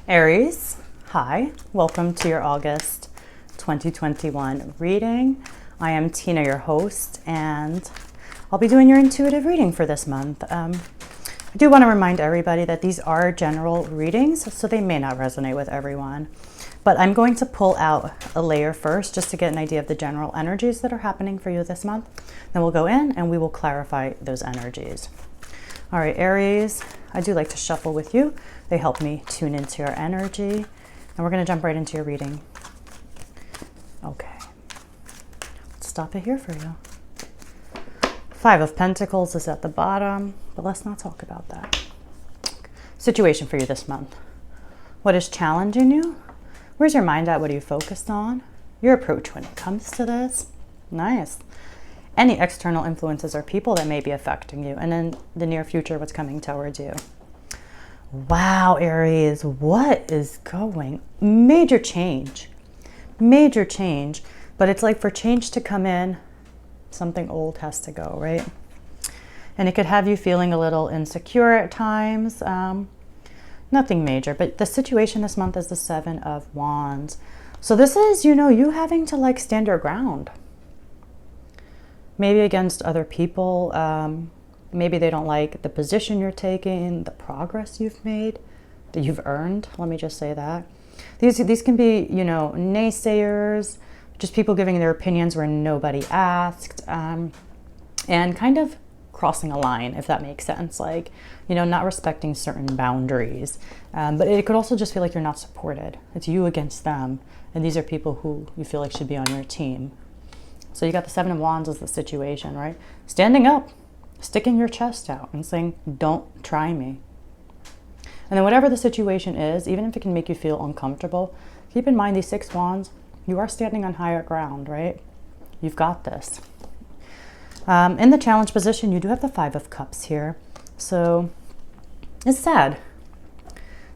Aries, hi, welcome to your August 2021 reading. I am Tina, your host, and I'll be doing your intuitive reading for this month. I do want to remind everybody that these are general readings, so they may not resonate with everyone. But I'm going to pull out a layer first just to get an idea of the general energies that are happening for you this month. Then we'll go in and we will clarify those energies. All right, Aries, I do like to shuffle with you. They help me tune into your energy. And we're going to jump right into your reading. Okay. Let's stop it here for you. Five of Pentacles is at the bottom, but let's not talk about that. Situation for you this month. What is challenging you? Where's your mind at? What are you focused on? Your approach when it comes to this. Nice. Any external influences or people that may be affecting you. And in the near future, what's coming towards you. Wow, Aries, what is going? Major change. Major change. But it's like for change to come in, something old has to go, right? And it could have you feeling a little insecure at times. Nothing major, but the situation this month is the Seven of Wands. So this is, you having to like stand your ground. Maybe against other people. Maybe they don't like the position you're taking, the progress you've made, that you've earned. Let me just say that. These can be, naysayers, just people giving their opinions where nobody asked, and kind of crossing a line, if that makes sense. Like, not respecting certain boundaries. But it could also just feel like you're not supported. It's you against them. And these are people who you feel like should be on your team. So you got the Seven of Wands as the situation, right? Standing up, sticking your chest out and saying, don't try me. And then whatever the situation is, even if it can make you feel uncomfortable, keep in mind these Six Wands, you are standing on higher ground, right? You've got this. In the challenge position, you do have the Five of Cups here. So it's sad.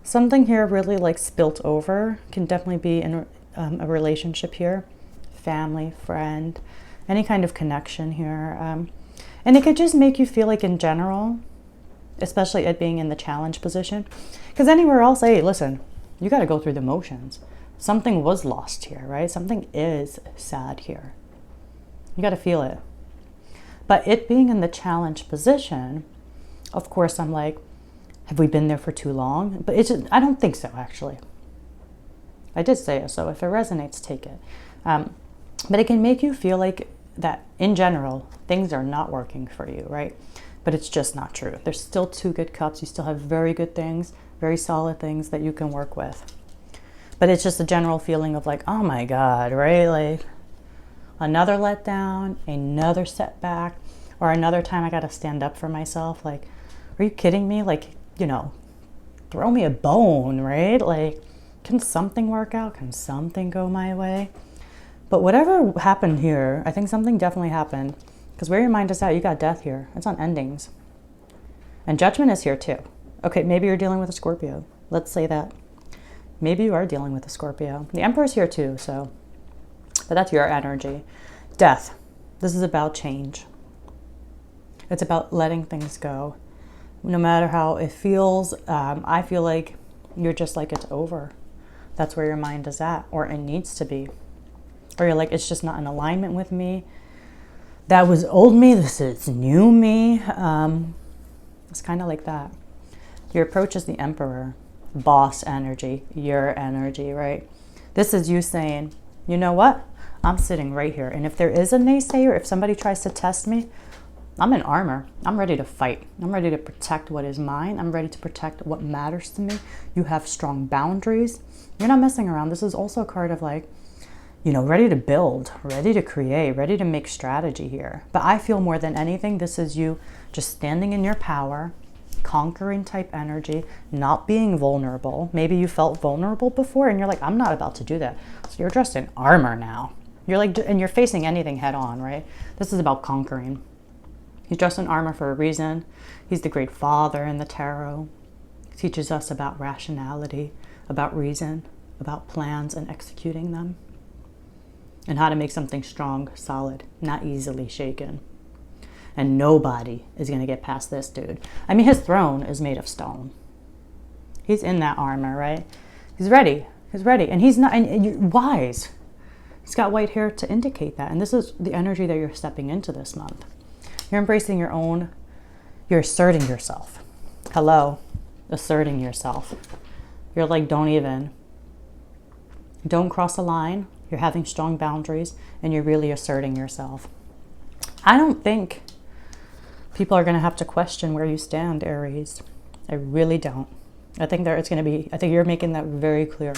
Something here really like spilt over. Can definitely be in a relationship here. Family, friend, any kind of connection here. And it could just make you feel like in general, especially it being in the challenge position, because anywhere else, hey, listen, you got to go through the motions. Something was lost here, right? Something is sad here. You got to feel it. But it being in the challenge position, of course, I'm like, have we been there for too long? But it's just, I don't think so, actually. I did say it, so if it resonates, take it. But it can make you feel like that in general, things are not working for you, right? But it's just not true. There's still two good cups. You still have very good things, very solid things that you can work with. But it's just a general feeling of like, oh my God, right? Like another letdown, another setback, or another time I got to stand up for myself. Like, are you kidding me? Like, throw me a bone, right? Like, can something work out? Can something go my way? But whatever happened here, I think something definitely happened. Because where your mind is at, you got death here. It's on endings. And judgment is here too. Okay, maybe you're dealing with a Scorpio. Let's say that. Maybe you are dealing with a Scorpio. The Emperor's here too, so. But that's your energy. Death. This is about change. It's about letting things go. No matter how it feels, I feel like you're just like, it's over. That's where your mind is at, or it needs to be. Or you're like, it's just not in alignment with me. That was old me, this is new me. It's kind of like that. Your approach is the Emperor, boss energy, your energy, right? This is you saying, you know what? I'm sitting right here. And if there is a naysayer, if somebody tries to test me, I'm in armor. I'm ready to fight. I'm ready to protect what is mine. I'm ready to protect what matters to me. You have strong boundaries. You're not messing around. This is also a card of like, ready to build, ready to create, ready to make strategy here. But I feel more than anything, this is you just standing in your power, conquering type energy, not being vulnerable. Maybe you felt vulnerable before and you're like, I'm not about to do that. So you're dressed in armor now. You're like, and you're facing anything head on, right? This is about conquering. He's dressed in armor for a reason. He's the great father in the tarot. He teaches us about rationality, about reason, about plans and executing them. And how to make something strong, solid, not easily shaken. And nobody is going to get past this dude. I mean, his throne is made of stone. He's in that armor, right? He's ready. He's ready. And he's not, and you're wise. He's got white hair to indicate that. And this is the energy that you're stepping into this month. You're embracing your own, you're asserting yourself. Hello, asserting yourself. You're like, don't cross a line. You're having strong boundaries and you're really asserting yourself. I don't think people are going to have to question where you stand, Aries. I really don't. I think you're making that very clear.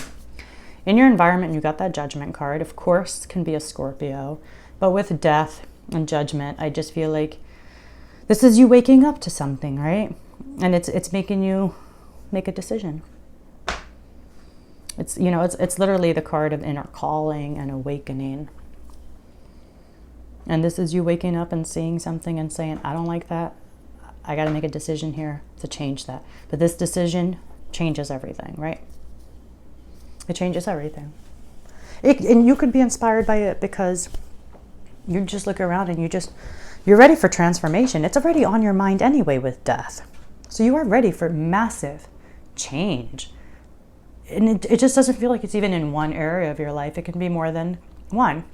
In your environment, you got that Judgment card. Of course, can be a Scorpio. But with death and judgment, I just feel like this is you waking up to something, right? And it's making you make a decision. It's literally the card of inner calling and awakening. And this is you waking up and seeing something and saying, I don't like that. I got to make a decision here to change that. But this decision changes everything, right? It changes everything. And you could be inspired by it because you just look around and you're ready for transformation. It's already on your mind anyway with death. So you are ready for massive change. And it just doesn't feel like it's even in one area of your life. It can be more than one.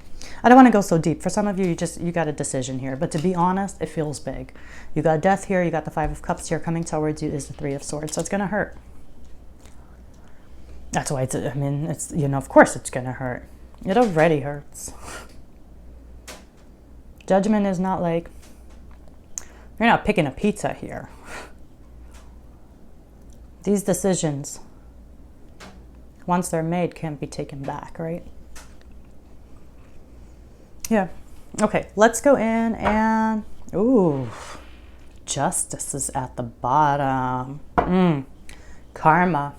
I don't want to go so deep. For some of you, you got a decision here. But to be honest, it feels big. You got death here. You got the Five of Cups here. Coming towards you is the Three of Swords. So it's going to hurt. That's why of course it's going to hurt. It already hurts. Judgment is not like, you're not picking a pizza here. These decisions, once they're made, can't be taken back, right? Yeah. Okay, let's go in and, ooh, Justice is at the bottom. Karma.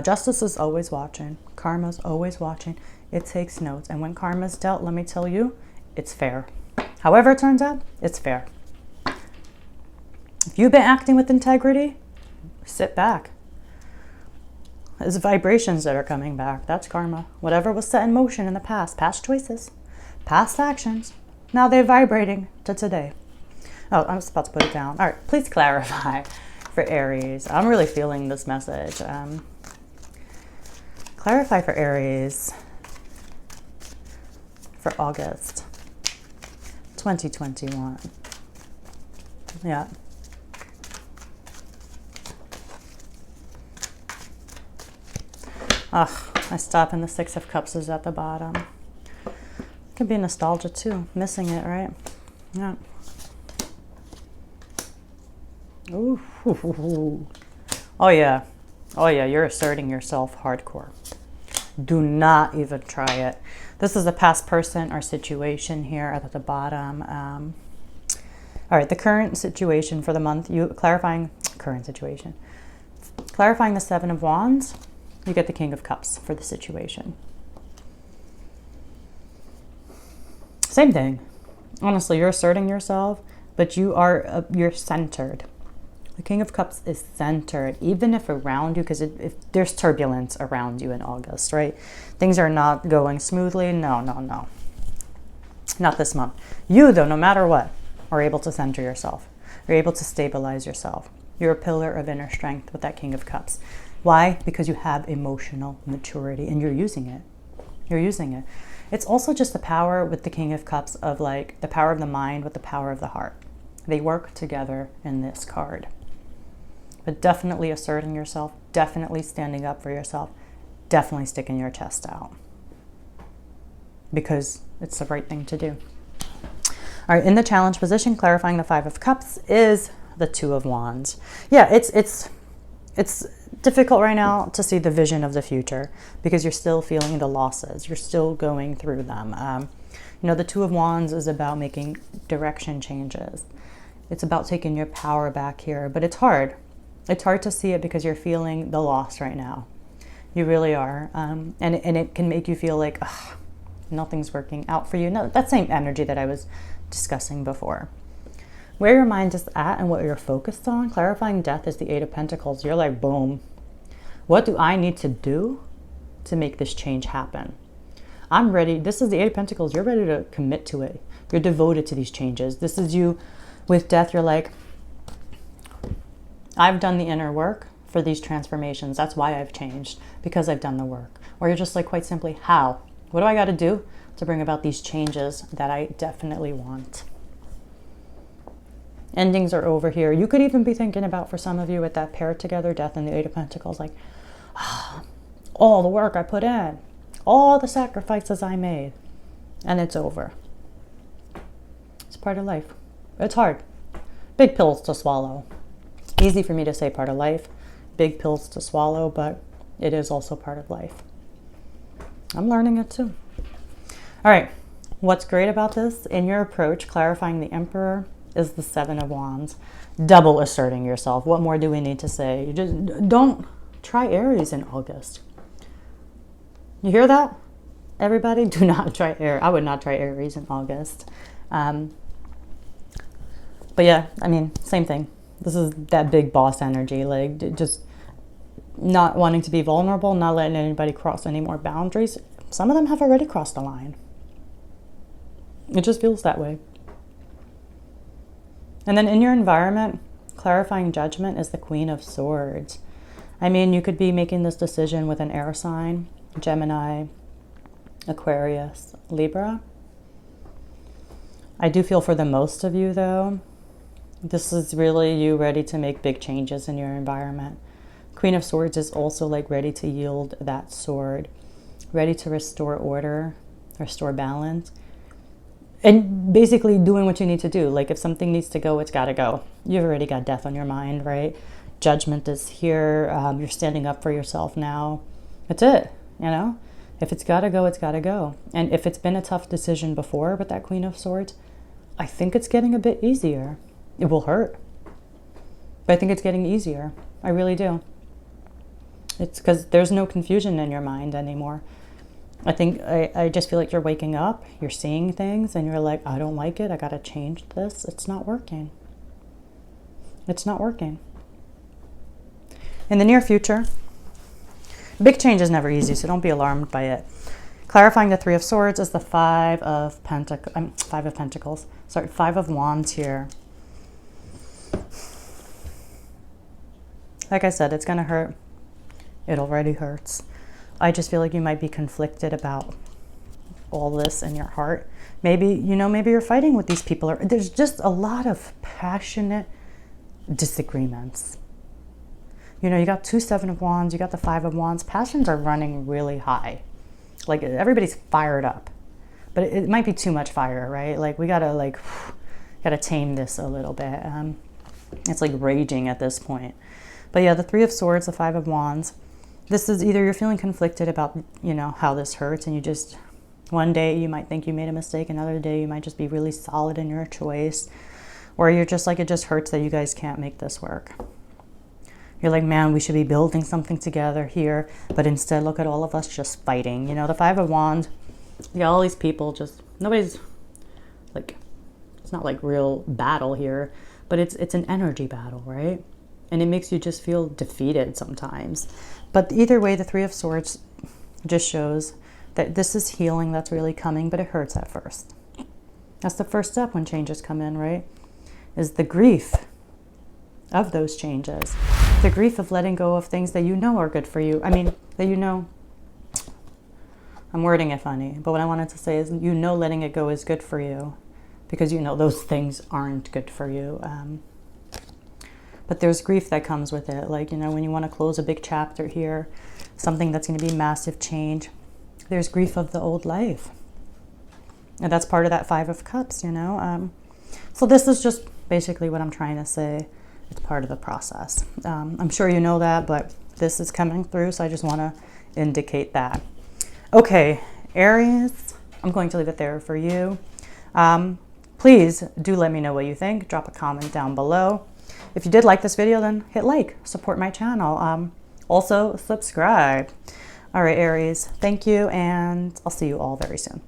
Justice is always watching. Karma's always watching. It takes notes. And when karma's dealt, let me tell you, it's fair. However it turns out, it's fair. If you've been acting with integrity, sit back. There's vibrations that are coming back. That's karma. Whatever was set in motion in the past choices, past actions, now they're vibrating to today. Oh, I'm just about to put it down. All right, please clarify for Aries. I'm really feeling this message. Clarify for Aries for August 2021. Yeah. I stop and the Six of Cups is at the bottom. Could be nostalgia too, missing it, right? Yeah. Ooh. Oh yeah, you're asserting yourself hardcore. Do not even try it. This is a past person or situation here at the bottom. All right, the current situation for the month, clarifying the Seven of Wands, you get the King of Cups for the situation. Same thing. Honestly, you're asserting yourself, but you're centered. The King of Cups is centered, even if around you, because if there's turbulence around you in August, right? Things are not going smoothly. No. Not this month. You, though, no matter what, are able to center yourself. You're able to stabilize yourself. You're a pillar of inner strength with that King of Cups. Why? Because you have emotional maturity and you're using it. It's also just the power with the King of Cups of like the power of the mind with the power of the heart. They work together in this card. But definitely asserting yourself, definitely standing up for yourself, definitely sticking your chest out. Because it's the right thing to do. All right, in the challenge position, clarifying the Five of Cups is the Two of Wands. Yeah, it's difficult right now to see the vision of the future because you're still feeling the losses. You're still going through them. The Two of Wands is about making direction changes. It's about taking your power back here, but it's hard. It's hard to see it because you're feeling the loss right now. You really are. And it can make you feel like, nothing's working out for you. No, that same energy that I was discussing before. Where your mind is at and what you're focused on, clarifying death is the Eight of Pentacles. You're like, boom. What do I need to do to make this change happen? I'm ready. This is the Eight of Pentacles. You're ready to commit to it. You're devoted to these changes. This is you with death. You're like, I've done the inner work. for these transformations. That's why I've changed, because I've done the work. Or you're just like, quite simply, how? What do I got to do to bring about these changes that I definitely want? Endings are over here. You could even be thinking about, for some of you, with that pair together, Death and the Eight of Pentacles, like, all the work I put in, all the sacrifices I made, and it's over. It's part of life. It's hard. Big pills to swallow. Easy for me to say part of life, big pills to swallow, but it is also part of life. I'm learning it too. All right, what's great about this, in your approach, clarifying the Emperor, is the Seven of Wands. Double asserting yourself. What more do we need to say? You just don't try Aries in August. You hear that? Everybody, do not try Aries. I would not try Aries in August. But yeah, I mean, same thing. This is that big boss energy, like just not wanting to be vulnerable, not letting anybody cross any more boundaries. Some of them have already crossed the line. It just feels that way. And then in your environment, clarifying judgment is the Queen of Swords. I mean, you could be making this decision with an air sign, Gemini, Aquarius, Libra. I do feel for the most of you, though, this is really you ready to make big changes in your environment. Queen of Swords is also like ready to yield that sword, ready to restore order, restore balance, and basically doing what you need to do. Like if something needs to go, it's got to go. You've already got death on your mind, right? Judgment is here. You're standing up for yourself now. That's it, you know? If it's got to go, it's got to go. And if it's been a tough decision before with that Queen of Swords, I think it's getting a bit easier. It will hurt, but I think it's getting easier. I really do. It's because there's no confusion in your mind anymore. I think I just feel like you're waking up, you're seeing things, and you're like, I don't like it. I got to change this. It's not working. It's not working. In the near future, big change is never easy, so don't be alarmed by it. Clarifying the Three of Swords is the Five of Pentacles. Sorry, Five of Wands here. Like I said, it's going to hurt. It already hurts. I just feel like you might be conflicted about all this in your heart. Maybe, you know, maybe you're fighting with these people. Or there's just a lot of passionate disagreements. You know, you got two Seven of Wands, you got the Five of Wands. Passions are running really high. Like everybody's fired up. But it might be too much fire, right? Like we gotta tame this a little bit. It's like raging at this point. But yeah, the Three of Swords, the Five of Wands. This is either you're feeling conflicted about, you know, how this hurts, and you just, one day you might think you made a mistake, another day you might just be really solid in your choice. Or you're just like, it just hurts that you guys can't make this work. You're like, man, we should be building something together here, but instead look at all of us just fighting. You know, the Five of Wands, you got all these people just, nobody's like, it's not like real battle here, but it's an energy battle, right? And it makes you just feel defeated sometimes. But either way, the Three of Swords just shows that this is healing that's really coming, but it hurts at first. That's the first step when changes come in, right? Is the grief of those changes. The grief of letting go of things that you know are good for you. I mean, that you know, I'm wording it funny, but what I wanted to say is, you know, letting it go is good for you because you know those things aren't good for you. But there's grief that comes with it. Like, you know, when you want to close a big chapter here, something that's going to be massive change, there's grief of the old life. And that's part of that Five of Cups, you know. So this is just basically what I'm trying to say. It's part of the process. I'm sure you know that, but this is coming through, so I just want to indicate that. Okay, Aries, I'm going to leave it there for you. Please do let me know what you think. Drop a comment down below. If you did like this video, then hit like, support my channel. Also subscribe. All right, Aries, thank you, and I'll see you all very soon.